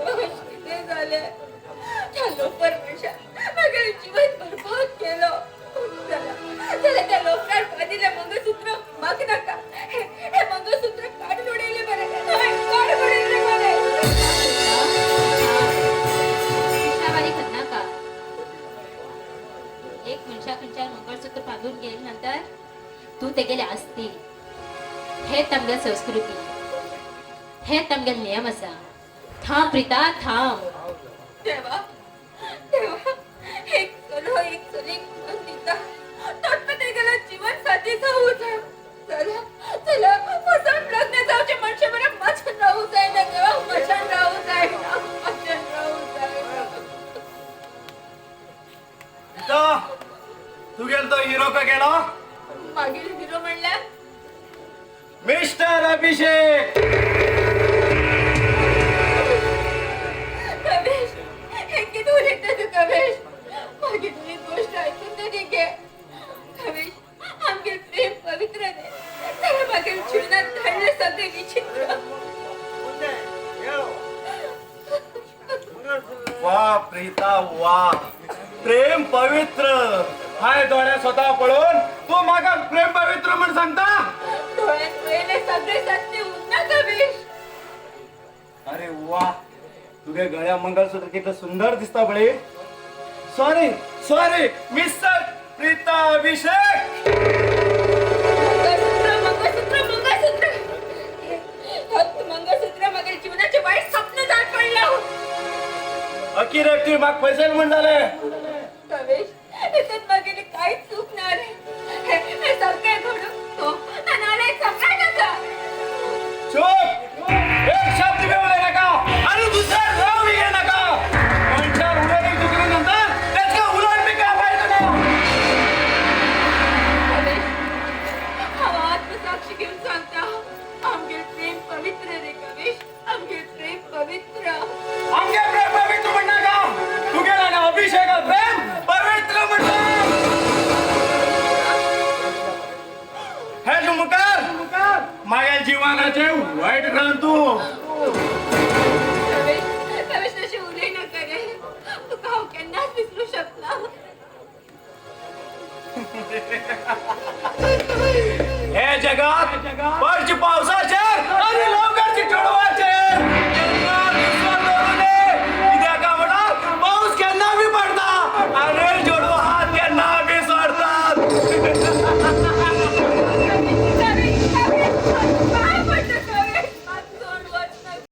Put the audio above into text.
किती झाले त्या लोफर मशा माझे जीवन बरबाद केलं. चला त्या लोफर कधीला मंगळसूत्र माग नका. हे मंगळसूत्र काढून उडेले बरे, काढून उडेले बरे. कृष्णावारी खन्ना का एक मनशाच्या मंगळसूत्र बांधून गेल्यानंतर तू ते गेले असते. हे तमगल संस्कृती, हे तमगल नियम असा. थांब प्रीता थांब. देवा देवा, एक चुलीक म्हणून दिता तोटपते गेला जीवन साथीचा होत. चला चला फसवून लग्न जाऊचे मनशे बरं मचन राहू जाय ना देवा, मचन राहू जाय ना, मचन राहू जाय ना. तू गेलतो हिरो का गेला? मागील हिरो म्हणल्या मिस्टर अभिषेक. कवेश, हे किती उलटतं तू कवेश. मागे तुझी गोष्ट ऐकून तरी घे. कवेश, आमचे प्रेम पवित्रने त्याला मागील जीवनात घडले सगळे विचित्र. वा प्रीता वा, प्रेम पवित्र. हाय डोळ्या स्वतः पळून तू मागा प्रेम पवित्र म्हणून सांगता. डोळ्यात पहिले सगळे सत्य उन्हा कवेश. अरे वा, तुझे गळ्या मंगळसूत्र किती सुंदर दिसता बळे. सॉरी सॉरी मिस्टर प्रीता अभिषेक. मंगळसूत्र मंगळसूत्र मंगळसूत्र, फक्त मंगळसूत्र मागील जीवनाचे वाईट स्वप्न जात पडलं. अखिर ती माग पैसे म्हणून झाले. कवेश, त्याच्यात मागेली काहीच चूक नाही. हे सगळे घडून तो अनालय सम्राटाचा. चूप, एक शब्द बी बोलू नका आणि दुसरा नाव बी घेऊ नका. म्हणच्यावर उलट चुकल्यानंतर त्याच्या उलट बी काय पाहिजे ना. कवेश, हा आत्मसाक्षी घेऊन सांगता आमचे प्रेम पवित्र रे कवेश, आमचे प्रेम पवित्र. आमचे प्रेम पवित्र म्हण नका. तू गेला ना अभिषेक प्रेम पवित्र म्हणतो. हे मुकार मागे जीवनाचे वाईट ग्रंथू